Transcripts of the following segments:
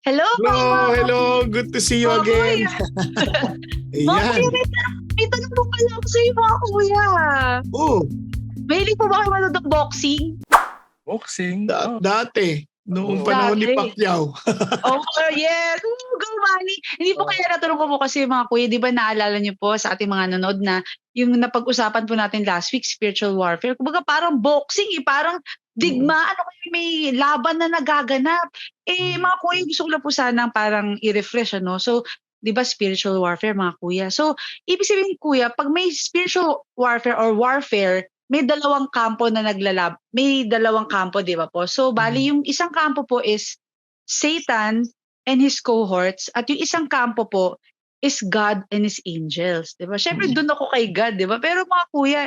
Hello po! Hello, hello. Good to see you Mga again. kuya! Mga Ayan. kuya, may tanong po pala ako sa iyo mga kuya. Oh, Mahilig po ba kayo manood ng boxing? Boxing? dati, noong Oo. panahon ni Dati. Pacquiao. Oh, yes! Go, Manny! Hindi po kaya natanong ko po kasi mga kuya, di ba naalala niyo po sa ating mga nanood na yung napag-usapan po natin last week, spiritual warfare. Kumbaga parang boxing parang digmaan o kaya may laban na nagaganap. Mga kuya, gusto ko lang po sanang parang i-refresh, ano? So, di ba spiritual warfare mga kuya? So, ibig sabihin kuya, pag may spiritual warfare or warfare, may dalawang kampo na may dalawang kampo, di ba po? So, bali yung isang kampo po is Satan and his cohorts at yung isang kampo po is God and his angels, 'di ba? Syempre doon ako kay God, 'di ba? Pero mga kuya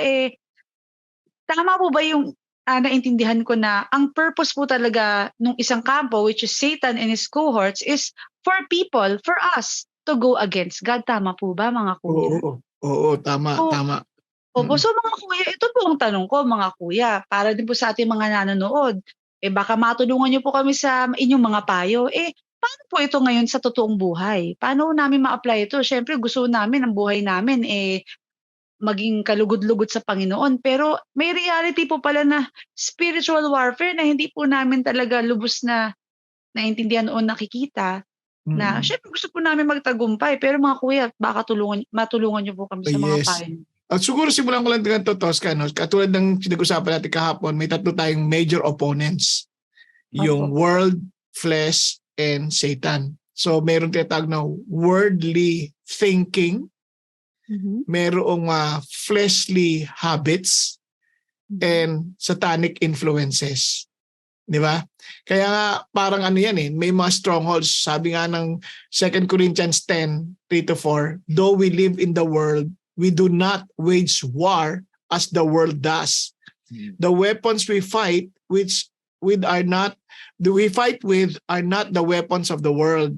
tama po ba yung naintindihan ko na ang purpose po talaga nung isang kampo which is Satan and his cohorts is for people, for us to go against God. Tama po ba mga kuya? Oo, tama, So, tama. opo. So mga kuya, ito po ang tanong ko mga kuya, para din po sa ating mga nanonood. Baka matulungan niyo po kami sa inyong mga payo. Paano po ito ngayon sa totoong buhay? Paano namin ma-apply ito? Siyempre gusto namin ang buhay namin maging kalugod-lugod sa Panginoon. Pero may reality po pala na spiritual warfare na hindi po namin talaga lubos na naintindihan o nakikita. Na siyempre gusto po namin magtagumpay. Pero mga kuya, baka matulungan niyo po kami sa mga Yes. payo. At siguro simulan ko lang dengan to, Tosca, no? Katulad ng pinag-usapan natin kahapon, may tatlo tayong major opponents. Yung Opo. world, flesh, and Satan. So meron tinatawag na worldly thinking, merong fleshly habits, and satanic influences. Di ba? Kaya nga parang ano yan may mga strongholds. Sabi nga ng 2 Corinthians 10:3-4, though we live in the world, we do not wage war as the world does. The weapons we fight are not the weapons of the world.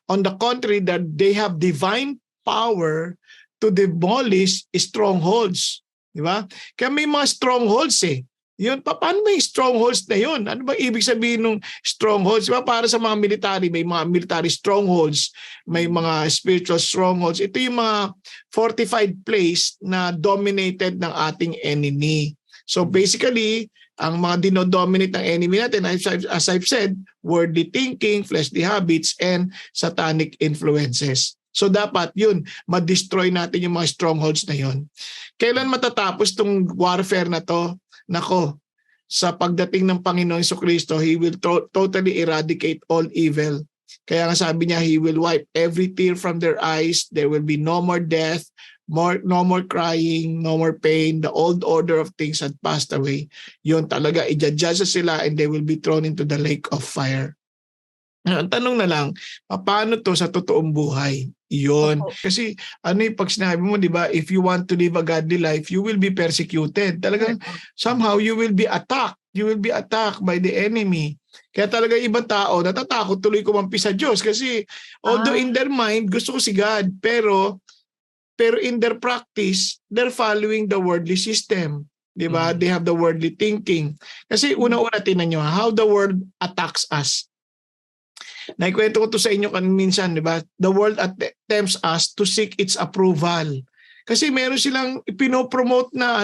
On the contrary, that they have divine power to demolish strongholds. Di ba? Kaya may mga strongholds Yun, paano may strongholds na yun? Ano ba ibig sabihin ng strongholds? Diba? Para sa mga military, may mga military strongholds, may mga spiritual strongholds. Ito yung mga fortified place na dominated ng ating enemy. So basically, ang mga dinodominate ng enemy natin, as I've said, worldly thinking, fleshly habits, and satanic influences. So dapat yun, ma-destroy natin yung mga strongholds na yun. Kailan matatapos tong warfare na to? Nako, sa pagdating ng Panginoon Jesucristo, He will totally eradicate all evil. Kaya nga sabi niya, He will wipe every tear from their eyes. There will be no more death, no more crying, no more pain. The old order of things had passed away. Yun talaga, i-judge sila and they will be thrown into the lake of fire. Ang tanong na lang, paano to sa totoong buhay? Yun. Opo. Kasi pag sinabi mo, di ba, if you want to live a godly life, you will be persecuted. Talagang somehow you will be attacked. You will be attacked by the enemy. Kaya talaga ibang tao, natatakot tuloy kumampi sa Diyos. Kasi although in their mind, gusto ko si God, pero in their practice, they're following the worldly system. Di ba? They have the worldly thinking. Kasi una-una tinan nyo, how the world attacks us. Naikwento ko to sa inyo minsan, di ba? The world attempts us to seek its approval. Kasi meron silang pinopromote na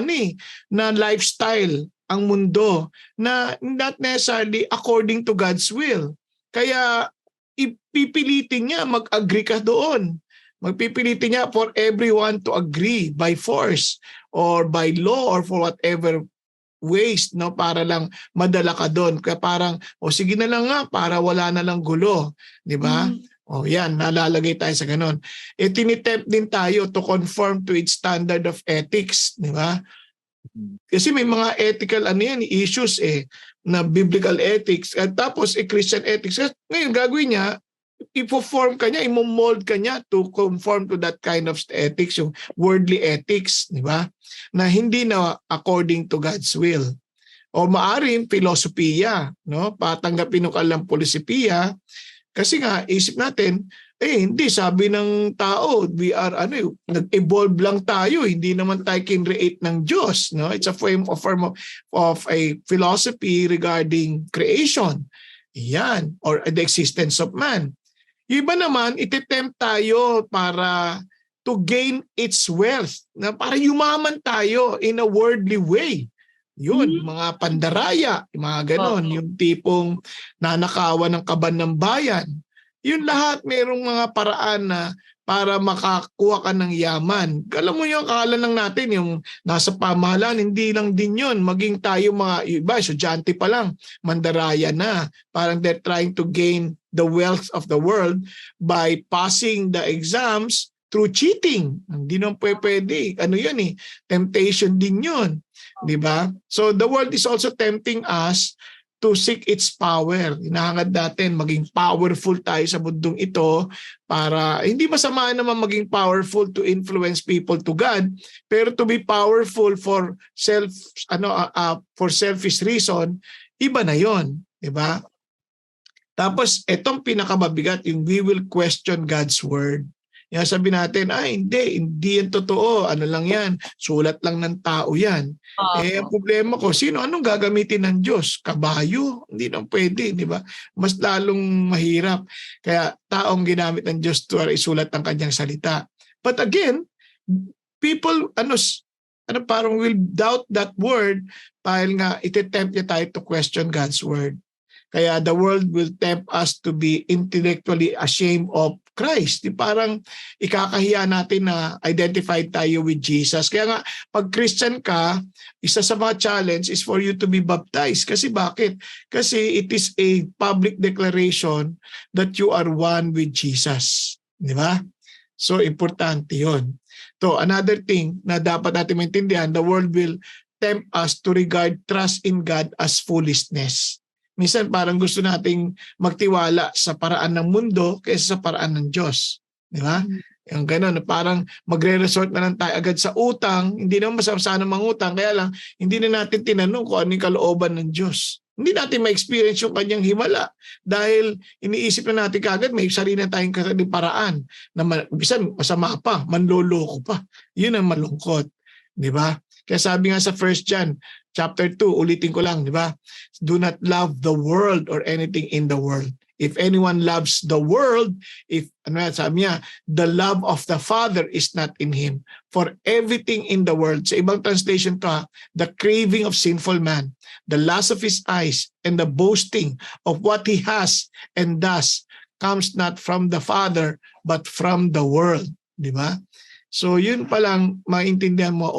na lifestyle ang mundo na not necessarily according to God's will. Kaya ipipilitin niya mag-agree ka doon. Magpipilitin niya for everyone to agree by force or by law or for whatever ways, no, para lang madala ka doon. Kaya parang, sige na lang nga, para wala na lang gulo. Di ba? Yan, nalalagay tayo sa ganun. Tinitempt din tayo to conform to its standard of ethics. Di ba? Kasi may mga ethical issues na biblical ethics. At tapos Christian ethics. Ngayon, gagawin niya, i-form ka niya, i-mold ka niya to conform to that kind of ethics, yung worldly ethics, di ba? Na hindi na according to God's will. O maaring filosofiya, no? Patanggapin ng kalang polisipiya, kasi nga, isip natin, hindi, sabi ng tao, we are, nag-evolve lang tayo, hindi naman tayo kinreate ng Diyos, no? It's a form of a philosophy regarding creation. Yan, or the existence of man. Yung iba naman, ititempt tayo para to gain its wealth, na para yumaman tayo in a worldly way. Yun, mga pandaraya, yung mga ganon, Oo. yung tipong nanakawan ng kaban ng bayan. Yun lahat merong mga paraan na para makakuha ka ng yaman. Alam mo yung akala lang natin, yung nasa pamahalaan, hindi lang din yun. Maging tayo mga iba, estudyante pa lang, mandaraya na. Parang they're trying to gain the wealth of the world by passing the exams through cheating. Hindi naman pwede. Ano yun eh? Temptation din yun. Di ba? So the world is also tempting us to seek its power. Hinahangad natin maging powerful tayo sa mundong ito para hindi masama naman maging powerful to influence people to God, pero to be powerful for selfish reason, iba na 'yon, di ba? Tapos itong pinakamabigat, yung we will question God's word. Yan sabi natin, hindi yan totoo. Ano lang yan? Sulat lang ng tao yan. Ang problema ko, anong gagamitin ng Diyos? Kabayo? Hindi nang pwede, di ba? Mas lalong mahirap. Kaya taong ginamit ng Diyos to isulat ang kanyang salita. But again, people, parang will doubt that word dahil nga ititempt niya tayo to question God's word. Kaya the world will tempt us to be intellectually ashamed of Christ. Parang ikakahiya natin na identified tayo with Jesus. Kaya nga, pag Christian ka, isa sa mga challenge is for you to be baptized. Kasi bakit? Kasi it is a public declaration that you are one with Jesus. Di ba? So, importante yun. So, another thing na dapat natin maintindihan, the world will tempt us to regard trust in God as foolishness. Minsan parang gusto nating magtiwala sa paraan ng mundo kaysa sa paraan ng Diyos. Di ba? Yung gano'n, parang magre-resort na lang tayo agad sa utang. Hindi naman masama sana mangutang, kaya lang hindi na natin tinanong kung ano yung kalooban ng Diyos. Hindi natin ma-experience yung kanyang himala dahil iniisip na natin kagad may sarili na tayong paraan na bisan masama pa, manloloko pa. Yun ang malungkot. Di ba? Kaya sabi nga sa 1 John chapter 2, ulitin ko lang, di ba? Do not love the world or anything in the world. If anyone loves the world, sabi niya, the love of the Father is not in him. For everything in the world, sa ibang translation to, the craving of sinful man, the lust of his eyes, and the boasting of what he has and does comes not from the Father, but from the world. Di ba? So yun palang maintindihan mo,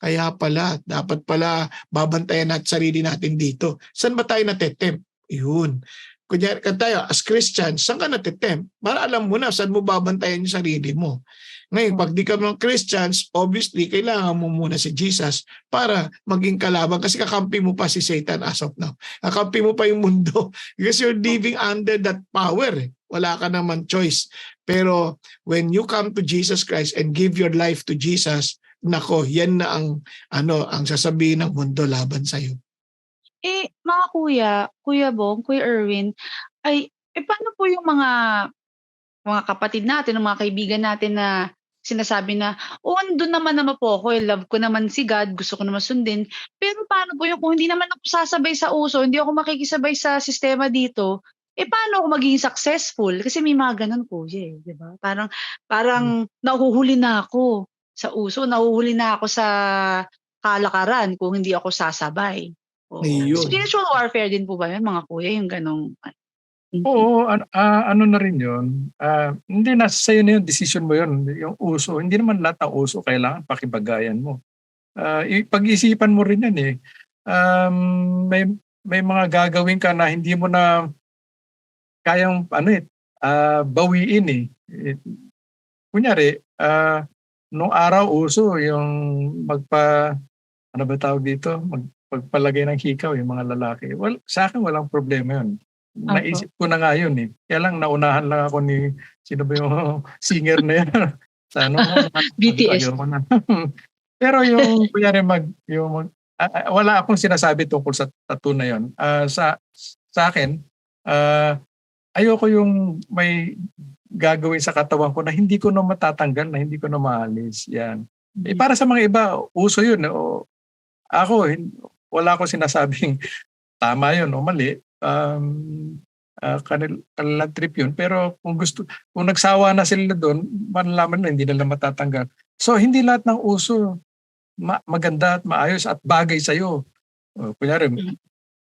kaya pala, dapat pala babantayan natin sarili natin dito. Saan ba tayo natitempt? Yun. Kunyari tayo, as Christians, saan ka natitempt? Para alam mo na saan mo babantayan yung sarili mo. Ngayon, pag di ka mga Christians, obviously, kailangan mo muna si Jesus para maging kalaban kasi kakampi mo pa si Satan as of now. Kakampi mo pa yung mundo because you're living under that power. Wala ka naman choice. Pero when you come to Jesus Christ and give your life to Jesus, nako, yan na ang sasabihin ng mundo laban sa iyo. Mga Kuya Bong, Kuya Erwin, paano po yung mga kapatid natin, mga kaibigan natin na sinasabi na, andun naman po ako, love ko naman si God, gusto ko naman sundin. Pero paano po yung kung hindi naman ako sasabay sa uso, hindi ako makikisabay sa sistema dito, paano ako magiging successful? Kasi may mga ganun po, di ba? Parang nahuhuli na ako sa uso, nahuhuli na ako sa kalakaran kung hindi ako sasabay. Spiritual warfare din po ba yun, mga kuya, yung ganong? Oo, ano na rin yun. Hindi, nasa sa'yo na yun, decision mo yun. Yung uso, hindi naman lahat ng uso kailangan pakibagayan mo. Pag-isipan mo rin yan eh. May mga gagawin ka na hindi mo na kayang bawiin eh. Kunyari, nung araw uso yung magpalagay ng hikaw yung mga lalaki. Well, sa akin walang problema yun. Naisip ko na nga yun eh. Kaya lang naunahan lang ako ni, sino ba yung singer na yan? BTS. Pero yung, kunyari wala akong sinasabi tungkol sa tattoo na yun. Sa akin, ayoko yung may gagawin sa katawan ko na hindi ko na matatanggal, na hindi ko na maalis. Yan. Para sa mga iba, uso yun. Ako, wala akong sinasabing tama yun o mali. kanilang trip yun. Pero kung nagsawa na sila doon, malalaman na hindi nila matatanggal. So hindi lahat ng uso maganda at maayos at bagay sa'yo. Kunyari,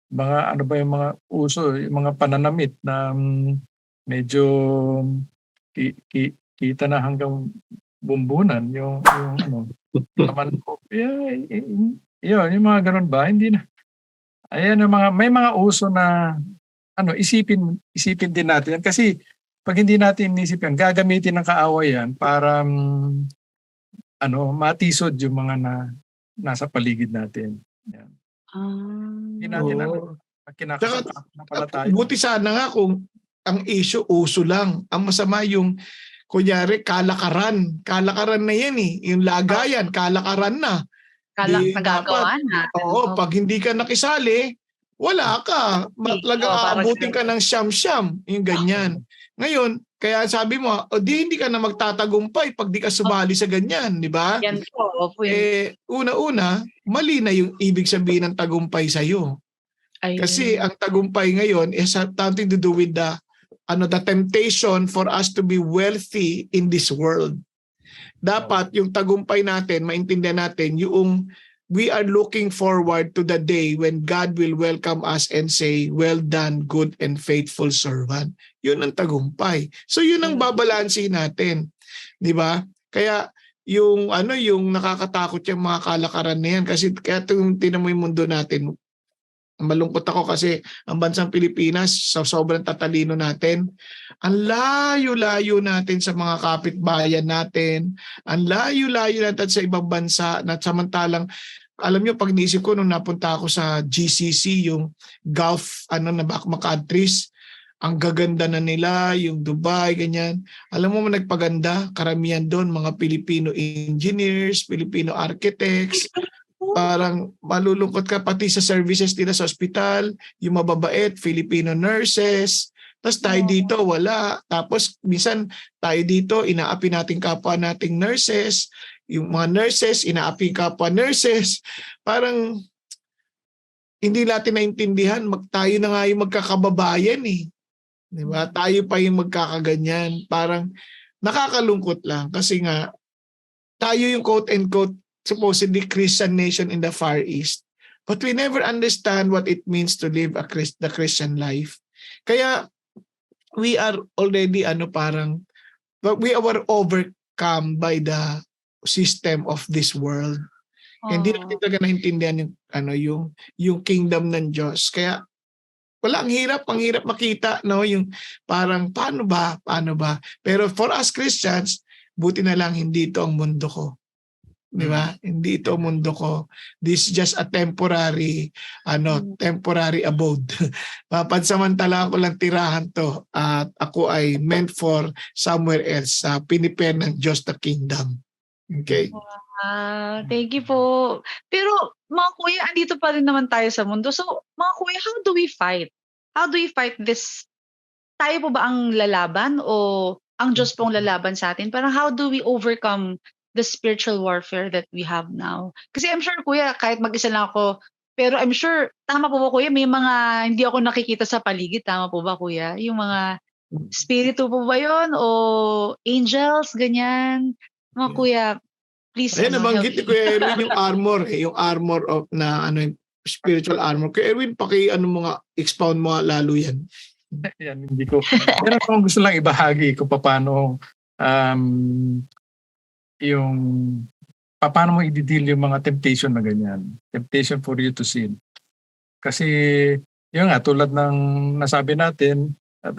mga ano ba yung mga uso, yung mga pananamit na medyo kita na hanggang bumbunan, yung ano, naman po, yun, yung mga ganun ba, hindi na. Ayan, may mga uso na ano, isipin din natin yan. Kasi pag hindi natin inisip yan, gagamitin ng kaaway yan para matisod yung mga nasa paligid natin. Yan. Hindi natin Oo. kinakasama na pala tayo. Buti sana nga kung ang issue uso lang. Ang masama yung kunyari kalakaran. Kalakaran na yan eh. Yung lagayan, kalakaran na. Nagagawa na. Oo, pag hindi ka nakisali, wala ka. Talagang aabutin ka ng siyam-siyam. Yung ganyan. Ngayon, kaya sabi mo, hindi ka na magtatagumpay pag di ka sumali sa ganyan, di ba? Yan po. Una-una, mali na yung ibig sabihin ng tagumpay sa'yo. Kasi ang tagumpay ngayon is something to do with the temptation for us to be wealthy in this world. Dapat yung tagumpay natin, maintindihan natin, yung we are looking forward to the day when God will welcome us and say, well done, good and faithful servant. Yun ang tagumpay. So yun ang babalansin natin. Di ba? Kaya yung nakakatakot yung mga kalakaran na yan. Kasi kaya tinan mo yung mundo natin, malungkot ako kasi ang bansang Pilipinas, sa sobrang tatalino natin, ang layo-layo natin sa mga kapitbayan natin, ang layo-layo natin sa ibang bansa, na samantalang, alam nyo, pag naisip ko nung napunta ako sa GCC, yung Gulf, na countries, ang gaganda na nila, yung Dubai, ganyan. Alam mo, nagpaganda, karamihan doon, mga Filipino engineers, Filipino architects, parang malulungkot ka pati sa services nila sa ospital, yung mababait, Filipino nurses, tapos tayo dito wala. Tapos minsan tayo dito, inaapi natin kapwa nating nurses, yung mga nurses, inaapi kapwa nurses. Parang hindi natin naintindihan, tayo na nga yung magkakababayan eh. Di ba? Tayo pa yung magkakaganyan. Parang nakakalungkot lang kasi nga tayo yung quote-unquote supposedly Christian nation in the Far East. But we never understand what it means to live the Christian life. Kaya we are already we were overcome by the system of this world. Hindi natin talaga naintindihan yung kingdom ng Diyos. Kaya ang hirap makita, no, yung parang paano ba? Pero for us Christians, buti na lang hindi ito ang mundo ko. Di ba? Hindi ito mundo ko. This is just a temporary abode. Pansamantala ko lang tirahan to at ako ay meant for somewhere else. Pinipen ng Diyos the kingdom. Okay? Thank you po. Pero mga kuya, andito pa rin naman tayo sa mundo. So mga kuya, how do we fight? How do we fight this? Tayo po ba ang lalaban o ang Diyos po ang lalaban sa atin? Parang how do we overcome the spiritual warfare that we have now? Kasi I'm sure, kuya, kahit mag-isa lang ako, pero I'm sure, tama po ba, kuya, may mga hindi ako nakikita sa paligid, tama po ba, kuya? Yung mga spirito po ba yun? O angels, ganyan? Mga kuya, please. Ayan, nabanggit ni Kuya Erwin yung armor, yung armor of spiritual armor. Kuya Erwin, expound mo lalo yan. Yan, hindi ko. Pero kung gusto lang ibahagi ko paano yung paano mo i-deal yung mga temptation na ganyan. Temptation for you to sin. Kasi yun nga, tulad ng nasabi natin, at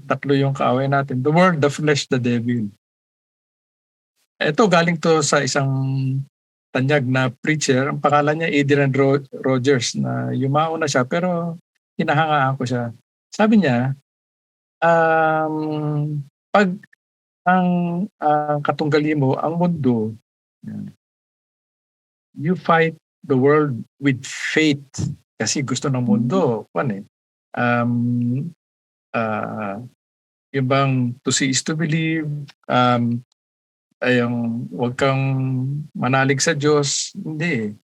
tatlo yung kaaway natin. The world, the flesh, the devil. Ito galing to sa isang tanyag na preacher. Ang pangalan niya Adrian Rogers, na yumao na siya pero hinahangaan ko siya. Sabi niya, pag ang katunggali mo, ang mundo, you fight the world with faith. Kasi gusto ng mundo, yung bang to see is to believe, wag kang manalig sa Diyos. Hindi.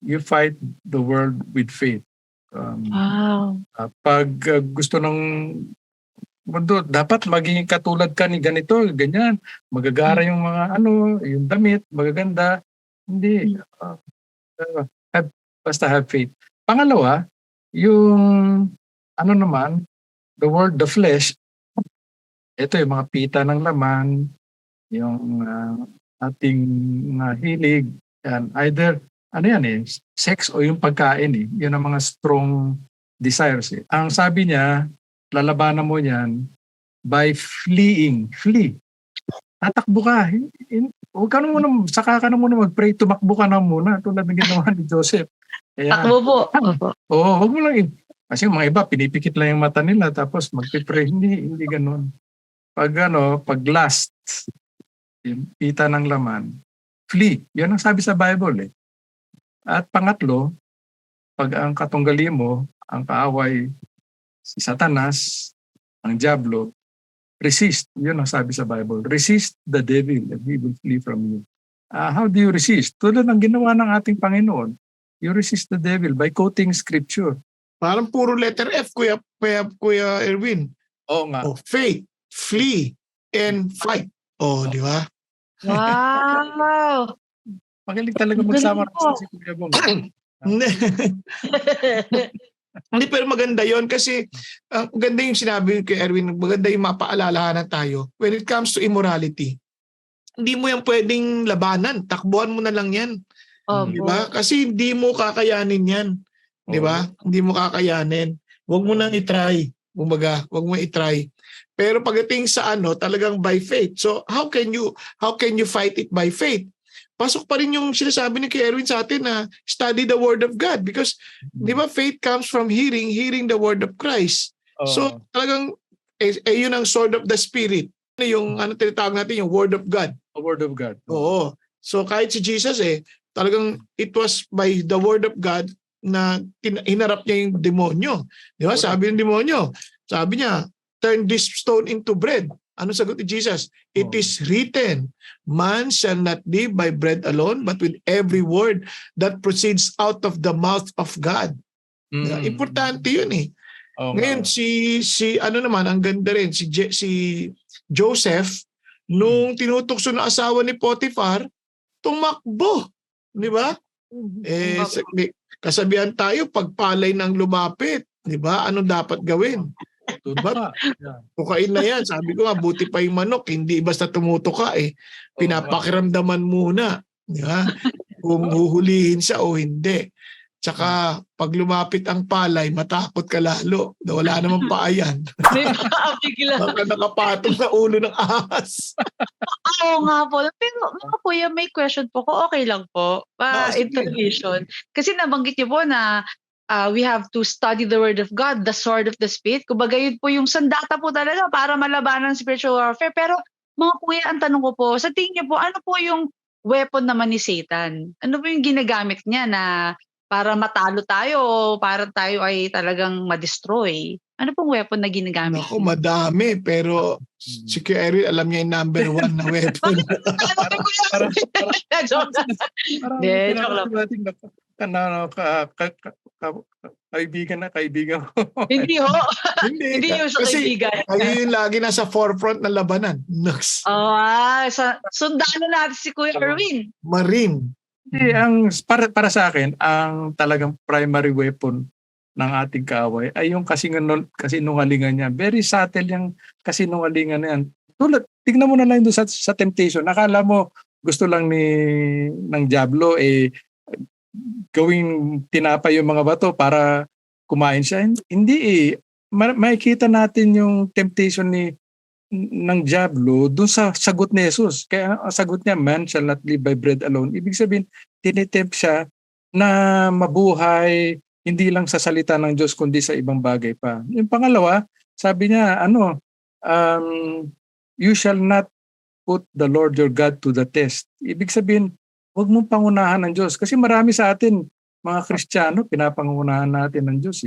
You fight the world with faith. Wow. Pag gusto ng mundo, dapat maging katulad ka ni ganito, ganyan. Magagara yung mga yung damit, magaganda. Hindi. Basta have faith. Pangalawa, yung naman, the word, the flesh, ito yung mga pita ng laman, yung ating hilig, yan. Either, sex o yung pagkain Yun ang mga strong desires Ang sabi niya, lalabanan mo yan by fleeing. Flee. Tatakbo ka. Huwag ka na muna, saka ka na muna mag-pray, tumakbo ka na muna. Tulad ng ginawa ni Joseph. Takbo po. Oo, huwag mo lang. Kasi mga iba, pinipikit lang yung mata nila tapos mag-pray. Hindi ganun. Pag lust, yung pita ng laman, flee. Yan ang sabi sa Bible At pangatlo, pag ang katunggali mo, ang kaaway, si Satanas, ang Diablo, resist. Yun ang sabi sa Bible. Resist the devil and he will flee from you. How do you resist? Tulad ng ginawa ng ating Panginoon, you resist the devil by quoting scripture. Parang puro letter F, Kuya Erwin. Oo nga. Faith, flee, and fight. Di ba? Wow. Magaling talaga magsama si Kuya Bong. Hindi, pero maganda yon kasi maganda yung sinabi kay Erwin, maganda yung mapaalalahanan tayo. When it comes to immorality, hindi mo yan pwedeng labanan. Takbuhan mo na lang yan. Di ba? Kasi hindi mo kakayanin yan. Di ba? Hindi mo kakayanin. Huwag mo nang itry. Huwag mo itry. Pero pagdating sa talagang by faith. So how can you fight it by faith? Pasok pa rin yung sinasabi ni Kuya Erwin sa atin na study the Word of God because di ba faith comes from hearing the Word of Christ. So talagang yun ang sword of the Spirit. Yung tinatawag natin yung Word of God. The Word of God. Oo. So kahit si Jesus talagang it was by the Word of God na hinarap niya yung demonyo. Di ba? Sabi ng demonyo, sabi niya, turn this stone into bread. Ano sagot ni Jesus? It is written, man shall not live by bread alone, but with every word that proceeds out of the mouth of God. Importante yun Ngayon, ang ganda rin, si Joseph, nung tinutukso ng asawa ni Potiphar, tumakbo. Di ba? Kasabihan tayo, pagpalay ng lumapit. Di ba? Ano dapat gawin? Diba? Pukain na yan. Sabi ko nga, buti pa yung manok. Hindi basta tumutuka Pinapakiramdaman muna. Diba? Kung huhulihin siya o hindi. Tsaka pag lumapit ang palay, matakot ka lalo. Wala namang paayan. May bigla. Baka nakapatong na ulo ng ahas. Oo nga po. Pero mga kuya, may question po ko. Okay lang po. Intermission. Kasi nabanggit niyo po na we have to study the Word of God, the sword of the Spirit. Kumbaga yun po yung sandata po talaga para malabanan ng spiritual warfare. Pero mga kuya, ang tanong ko po, sa tingin niyo po, ano po yung weapon naman ni Satan? Ano po yung ginagamit niya na para matalo tayo o para tayo ay talagang ma-destroy? Ano pong weapon na ginagamit niya? Madami. Pero si Kuya Erwin, alam niya yung number 1 na weapon. Kaibigan ko. Hindi ho. Hindi yung sa kaibigan. Kayo yung lagi nasa forefront ng labanan. Sundalo natin si Kuya Erwin. Marine. Para sa akin, ang talagang primary weapon ng ating kaaway ay yung kasinungalingan niya. Very subtle yung kasinungalingan na yan. Tignan mo na lang doon sa temptation. Nakala mo gusto lang ng Diablo gawing tinapay yung mga bato para kumain siya. Hindi makikita natin yung temptation ng Diablo doon sa sagot ni Jesus. Kaya ang sagot niya, man shall not live by bread alone. Ibig sabihin, tinitempt siya na mabuhay hindi lang sa salita ng Diyos kundi sa ibang bagay pa. Yung pangalawa, sabi niya, you shall not put the Lord your God to the test. Ibig sabihin, huwag mong pangunahan ng Diyos. Kasi marami sa atin, mga Kristiyano, pinapangunahan natin ng Diyos.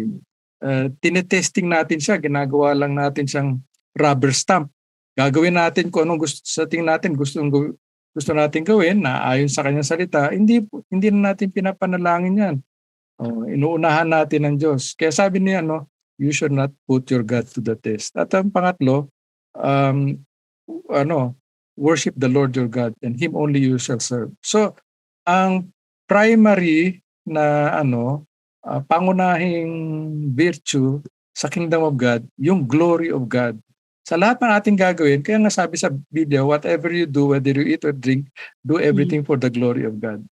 Tinetesting natin siya, ginagawa lang natin siyang rubber stamp. Gagawin natin kung anong gusto sa tingin natin, gusto natin gawin na ayon sa kanyang salita, hindi na natin pinapanalangin yan. Inuunahan natin ang Diyos. Kaya sabi niya, you should not put your God to the test. At ang pangatlo, um, worship the Lord your God and Him only you shall serve. So, ang primary na pangunahing virtue sa kingdom of God, yung glory of God. Sa lahat ng ating gagawin, kaya nga sabi sa video, whatever you do, whether you eat or drink, do everything for the glory of God.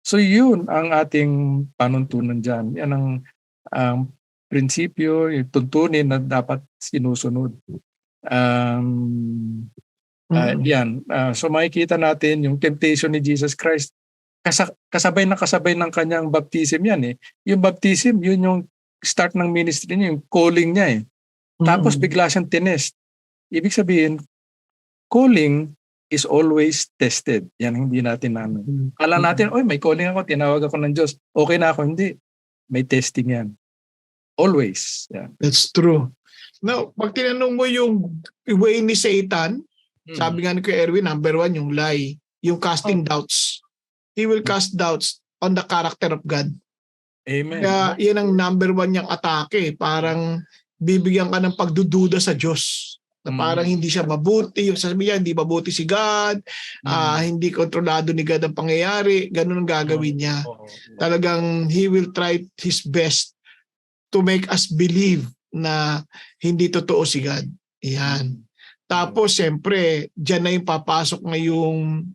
So yun ang ating panuntunan dyan. Yan ang prinsipyo, yung tuntunin na dapat sinusunod. Yan. So makikita natin yung temptation ni Jesus Christ. Kasabay ng kanyang baptism yan eh. Yung baptism, yun yung start ng ministry niya, yung calling niya eh. Tapos bigla siyang tinest. Ibig sabihin, calling is always tested. Yan hindi natin Kala natin, may calling ako, tinawag ako ng Diyos. Okay na ako. Hindi. May testing yan. Always. Yeah. That's true. Now, pag tinanong mo yung way ni Satan, sabi nga ni Kuya Erwin, number 1, yung lie. Yung casting doubts. He will cast doubts on the character of God. Amen. Kaya yan ang number 1 niyang atake. Parang bibigyan ka ng pagdududa sa Diyos. Na parang hindi siya mabuti. Yung sabi niya, hindi mabuti si God. Hindi kontrolado ni God ang pangyayari. Ganun ang gagawin niya. Talagang he will try his best to make us believe na hindi totoo si God. Yan. Tapos, siyempre, dyan na yung papasok na yung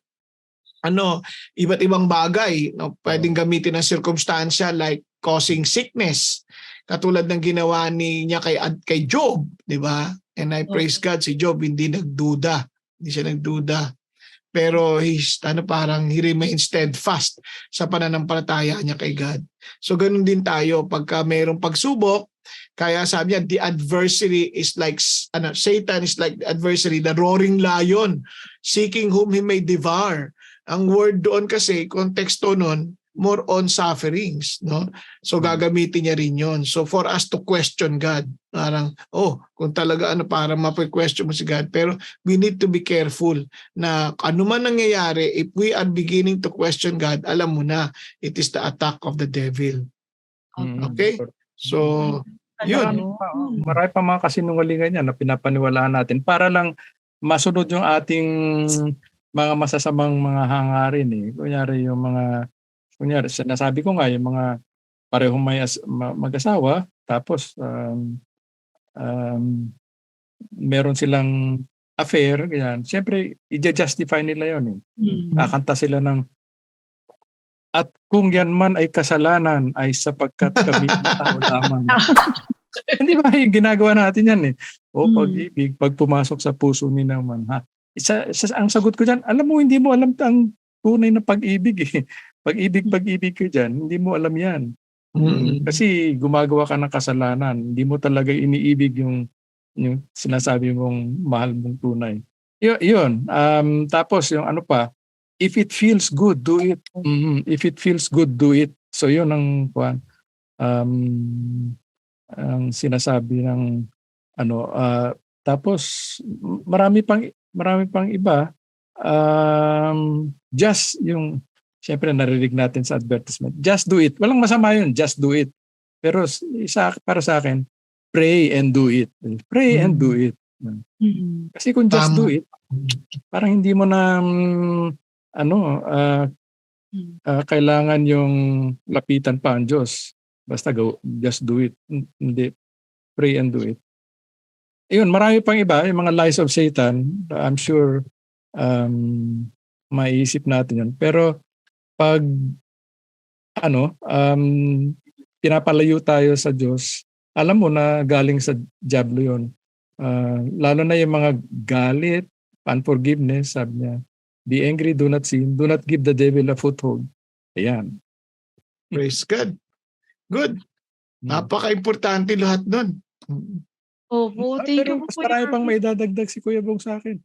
iba't ibang bagay. No? Pwedeng gamitin ng circumstansya like causing sickness. Katulad ng ginawa niya kay Job, di ba? And I praise God, si Job hindi nagduda. Hindi siya nagduda. Pero he remains steadfast sa pananampalataya niya kay God. So ganun din tayo pagka mayroong pagsubok. Kaya sabi niya, the adversary is like, Satan is like the adversary, the roaring lion, seeking whom he may devour. Ang word doon kasi, konteksto nun, more on sufferings, no? So gagamitin niya rin yon. So for us to question God, parang kung talaga para ma-question mo si God, pero we need to be careful na ano man nangyayari, if we are beginning to question God, alam mo na it is the attack of the devil. Okay? So yun. Marami pa mga kasinungalingan yan na pinapaniwalaan natin para lang masunod yung ating mga masasamang mga hangarin eh. Kunyari, nasabi ko nga, yung mga parehong mag-asawa, tapos meron silang affair, ganyan. Siyempre, i-justify nila yun. Kakanta sila ng, at kung yan man ay kasalanan, ay sapagkat kami tao lamang. Hindi ba yung ginagawa natin yan eh? Pag-ibig, pag pumasok sa puso ni naman, ha? Ang sagot ko dyan, alam mo, hindi mo alam ang tunay na pag-ibig eh. Pag-ibig ka dyan, hindi mo alam yan. Kasi gumagawa ka ng kasalanan. Hindi mo talaga iniibig yung sinasabi mong mahal mong tunay. Yun. Tapos yung if it feels good, do it. If it feels good, do it. So yun ang sinasabi ng tapos marami pang iba. Just yung siyempre narinig natin sa advertisement. Just do it. Walang masama yun. Just do it. Pero para sa akin, pray and do it. Pray and do it. Kasi kung just do it, parang hindi mo na kailangan yung lapitan pa ang Diyos. Basta just do it. Hindi. Pray and do it. Ayun, marami pang iba. Yung mga lies of Satan, I'm sure maiisip natin yan. Pero pag pinapalayo tayo sa Diyos, alam mo na galing sa diablo yun. Lalo na yung mga galit, unforgiveness, sabi niya, be angry, do not sin, do not give the devil a foothold. Ayan. Praise God. Good. Napaka-importante lahat nun. Thank you po. Marami pang may dadagdag si Kuya Bong sa akin.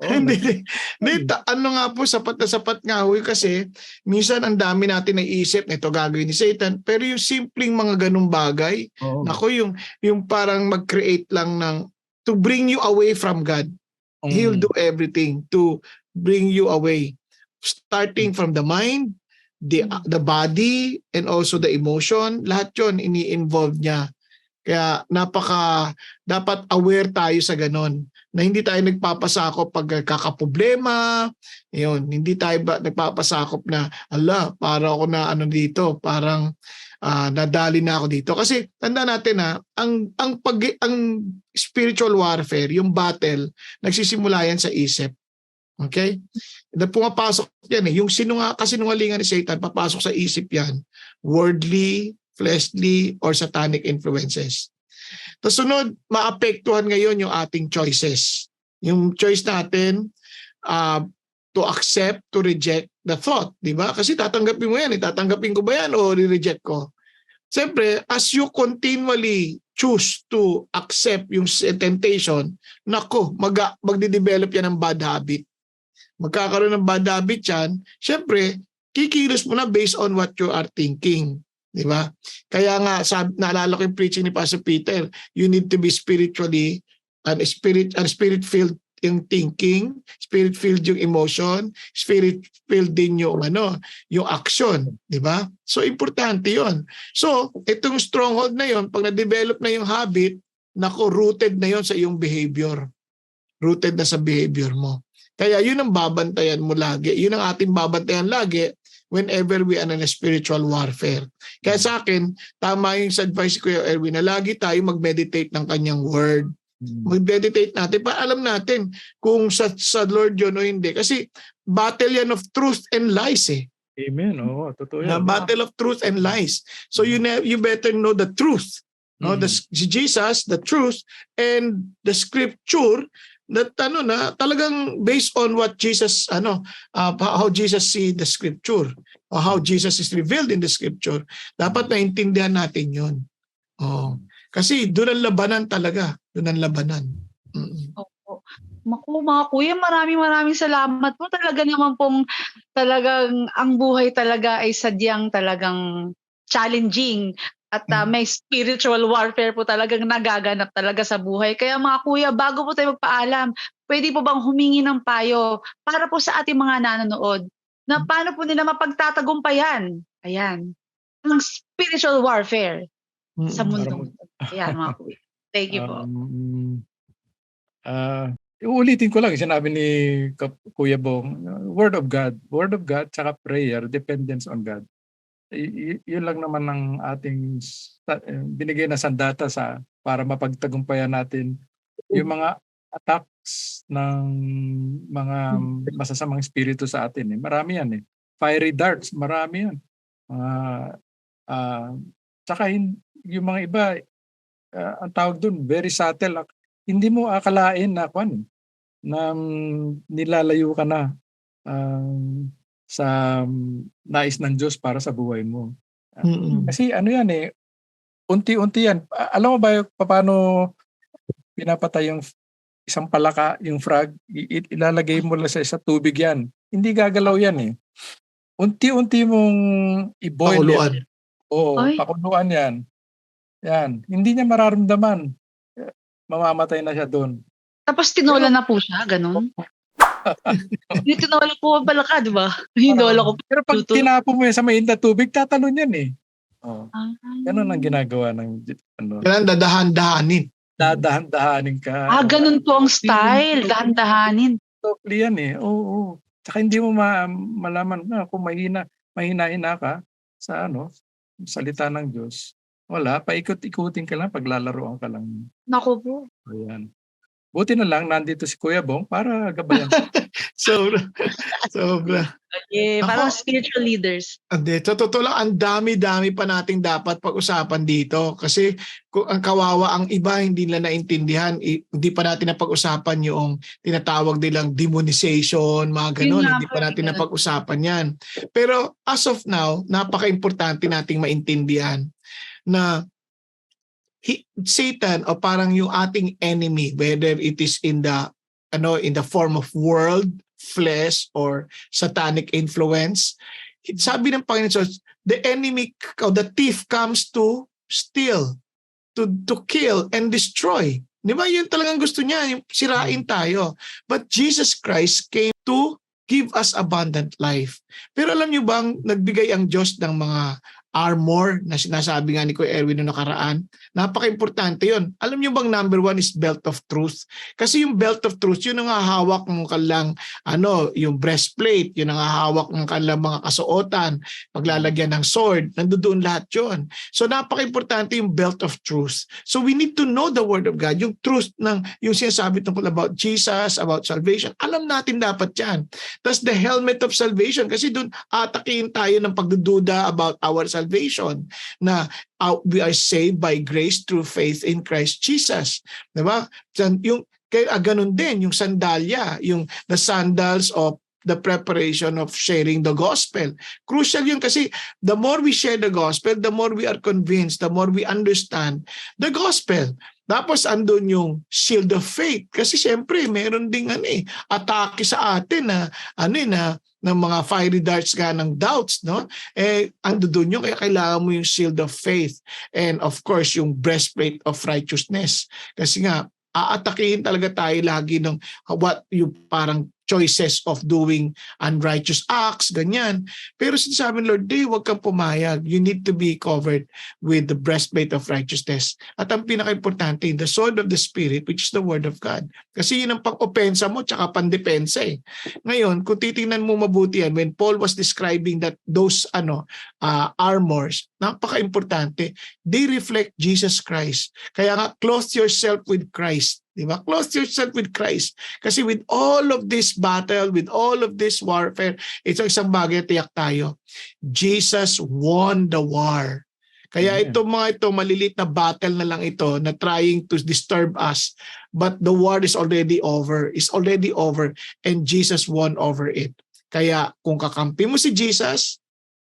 Hindi. Nga po, sapat na sapat nga ho kasi minsan ang dami natin naisip na ito gagawin ni Satan, pero yung simpleng mga ganung bagay, yung parang mag-create lang to bring you away from God. He'll do everything to bring you away. Starting from the mind, the body and also the emotion, lahat 'yon ini-involve niya. Kaya dapat aware tayo sa ganon, na hindi tayo nagpapasakop pag kakaproblema, yun, hindi tayo nagpapasakop na, ala, para ako na ano dito, parang nadali na ako dito. Kasi tanda natin ang spiritual warfare, yung battle, nagsisimula yan sa isip. Okay? Na pumapasok yan yung kasinungalingan ni Satan, papasok sa isip yan. Worldly, fleshly, or satanic influences. Tapos sunod, maapektuhan ngayon yung ating choices. Yung choice natin to accept, to reject the thought. Di ba? Kasi tatanggapin mo yan. Tatanggapin ko ba yan o reject ko? Siyempre, as you continually choose to accept yung temptation, nako, magde-develop yan ng bad habit. Magkakaroon ng bad habit yan, siyempre, kikilos mo na based on what you are thinking. Di ba? Kaya nga, naalala ko yung preaching ni Pastor Peter, you need to be spiritually and spirit-filled yung thinking, spirit-filled yung emotion, spirit-filled din yung yung action, di ba? So importante 'yon. So, itong stronghold na 'yon, pag na-develop na yung habit, rooted na 'yon sa iyong behavior. Rooted na sa behavior mo. Kaya 'yun ang babantayan mo lagi. 'Yun ang ating babantayan lagi whenever we are in a spiritual warfare. Kaya sa akin, tama yung sa advice ko, Erwin, na lagi tayo mag-meditate ng kanyang word. Mag-meditate natin para alam natin kung sa Lord yun o hindi. Kasi battle yan of truth and lies eh. Amen. Oo, totoo Na yan. battle of truth and lies. So you better know the truth. No, Jesus, the truth, and the scripture that talagang based on what Jesus how Jesus see the scripture or how Jesus is revealed in the scripture, dapat naintindihan natin 'yon. Oh. Kasi doon ang labanan talaga, doon ang labanan. Opo. Naku, mga kuya, maraming salamat po. Talaga naman pong talagang ang buhay talaga ay sadyang talagang challenging at may spiritual warfare po talagang nagaganap talaga sa buhay. Kaya mga kuya, bago po tayo magpaalam, pwede po bang humingi ng payo para po sa ating mga nanonood na paano po nila mapagtatagumpayan, ayan, ang spiritual warfare sa mundo. Ayan, mga kuya. Thank you po. Uulitin ko lang, sinabi ni Kuya Bong, Word of God, tsaka prayer, dependence on God. Yun lang naman ang ating binigay na sandata para mapagtagumpayan natin yung mga attacks ng mga masasamang espiritu sa atin. Marami yan eh. Fiery darts, marami yan. Tsaka yung mga iba, ang tawag doon, very subtle. Hindi mo akalain na nilalayo ka na sa nais ng Diyos para sa buhay mo. Kasi yan eh, unti-unti yan. Alam mo ba paano pinapatay yung isang palaka, yung frog? Ilalagay mo lang sa tubig yan. Hindi gagalaw yan eh. Unti-unti mong i-boil Pakuluan. yan. Oo, pakuluan yan. Yan. Hindi niya mararamdaman. Mamamatay na siya doon. Tapos tinola na po siya, ganun? Yung tinola po pala ka, di ba? Tinola ko. Pero pag tinapon mo yan sa mainit na tubig, tatalon yan eh. Ganun ang ginagawa ng Kailangan dadahan-dahanin. Dadahan-dahanin ka. Ganun po ang style. Dahan-dahanin. Totally yan eh. Oo. Tsaka hindi mo malaman kung mahina-hina ka sa salita ng Diyos. Wala, paikot-ikutin ka lang, paglalaroan ka lang. Naku po. Ayan. Buti na lang, nandito si Kuya Bong para gabayan. Sobra. Parang spiritual leaders. Sa totoo lang, ang dami-dami pa nating dapat pag-usapan dito. Kasi kung ang kawawa, ang iba hindi nila naintindihan. Hindi pa natin napag-usapan yung tinatawag nilang demonization, mga ganun. Hindi pa natin napag-usapan yan. Pero as of now, napaka-importante nating maintindihan na Satan o parang yung ating enemy, whether it is in the form of world, flesh, or satanic influence, sabi ng Panginoon, the enemy or the thief comes to steal, to kill and destroy. Di ba? Yun talagang gusto niya, yung sirain tayo. But Jesus Christ came to give us abundant life. Pero alam niyo bang nagbigay ang Diyos ng mga armor na sinasabi nga ni Kuya Erwin noong nakaraan? Napaka-importante yun. Alam niyo bang number 1 is belt of truth? Kasi yung belt of truth, yun ang hahawak ng kanilang yung breastplate, yun ang hahawak ng kanilang mga kasuotan, paglalagyan ng sword, nandoon lahat yun. So napaka-importante yung belt of truth. So we need to know the Word of God, yung truth yung sinasabi tungkol about Jesus, about salvation. Alam natin dapat yan. Tapos the helmet of salvation, kasi doon atakihin tayo ng pagdududa about our salvation, na we are saved by grace through faith in Christ Jesus. Diba? Yung, ganun din, yung sandalya, yung the sandals of the preparation of sharing the gospel. Crucial yun kasi the more we share the gospel, the more we are convinced, the more we understand the gospel. Tapos andun yung shield of faith kasi syempre meron ding atake sa atin na ng mga fiery darts nga ng doubts, no? Andun yung kaya kailangan mo yung shield of faith and of course yung breastplate of righteousness. Kasi nga aatakihin talaga tayo lagi ng yung parang choices of doing unrighteous acts, ganyan. Pero sinasabi ng Lord, huwag kang pumayag. You need to be covered with the breastplate of righteousness. At ang pinaka-importante, the sword of the Spirit, which is the Word of God. Kasi yun ang pang-opensa mo, tsaka pang-depensa eh. Ngayon, kung titingnan mo mabuti yan, when Paul was describing those armors, napaka-importante, they reflect Jesus Christ. Kaya nga, clothe yourself with Christ. Diba? Clothe yourself with Christ. Kasi with all of this battle, with all of this warfare, ito isang bagay tiyak tayo. Jesus won the war. Kaya malilit na battle na lang ito na trying to disturb us. But the war is already over. It's already over. And Jesus won over it. Kaya kung kakampi mo si Jesus,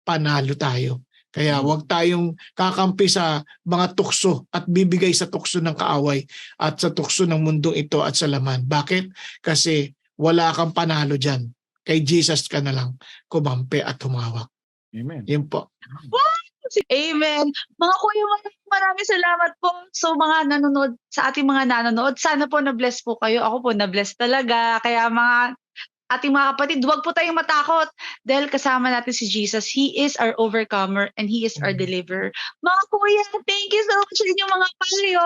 panalo tayo. Kaya huwag tayong kakampi sa mga tukso at bibigay sa tukso ng kaaway at sa tukso ng mundong ito at sa laman. Bakit? Kasi wala kang panalo dyan. Kay Jesus ka na lang kumampi at humawak. Amen. Yun po. Amen. Mga kuya, maraming salamat po sa mga nanonood, sa ating mga nanonood. Sana po na-bless po kayo. Ako po na-bless talaga. Kaya mga ating mga kapatid, huwag po tayong matakot dahil kasama natin si Jesus. He is our overcomer and He is our deliverer. Mga kuya, thank you so much sa inyong mga payo.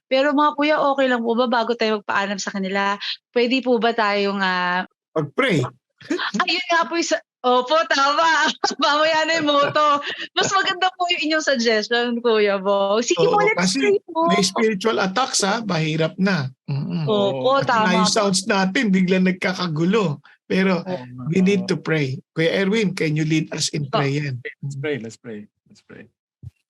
Pero mga kuya, okay lang po ba bago tayo magpaalam sa kanila? Pwede po ba tayong Pag-pray. ayun nga po opo, tama. Mamaya na yung moto. Mas maganda po yung inyong suggestion, Kuya Bo. Sige po, let's pray po. May spiritual attacks mahirap na. Opo, At tama. yung sounds natin, biglang nagkakagulo. Pero we need to pray. Kuya Erwin, can you lead us in prayer? Let's pray.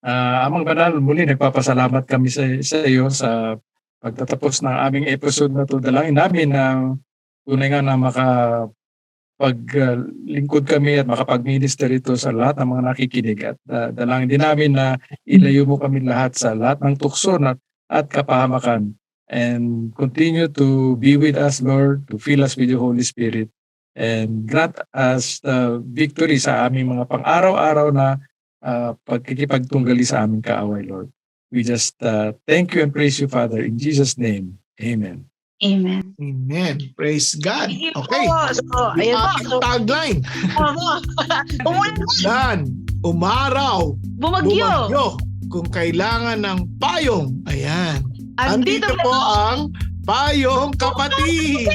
Amang Banal, muli nagpapasalamat kami sa iyo sa pagtatapos ng aming episode na ito. Dalangin namin na tunay nga na paglingkod kami at makapag-minister ito sa lahat ng mga nakikinig at dalangin din namin na ilayo mo kami lahat sa lahat ng tukso at kapahamakan and continue to be with us, Lord, to fill us with your Holy Spirit and grant us the victory sa aming mga pang-araw-araw na pagkikipagtunggali sa aming kaaway, Lord. We just thank you and praise you, Father, in Jesus' name. Amen. Amen. Amen. Praise God. Okay. So, ayun po. Tagline. Umulan. Umaraw. Bumagyo. Kung kailangan ng payong. Ayan. Andito po ang Payong Kapatid.